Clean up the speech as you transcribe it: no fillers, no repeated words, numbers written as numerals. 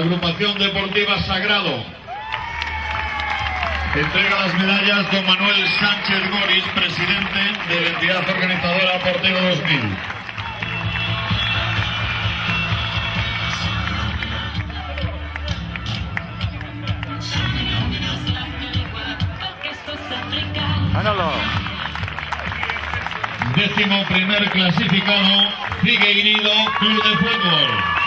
Agrupación Deportiva Sagrado. Entrega las medallas don Manuel Sánchez Goris, presidente de la entidad organizadora Portero 2000. Manolo. 11º clasificado, Figueiredo Club de Fútbol.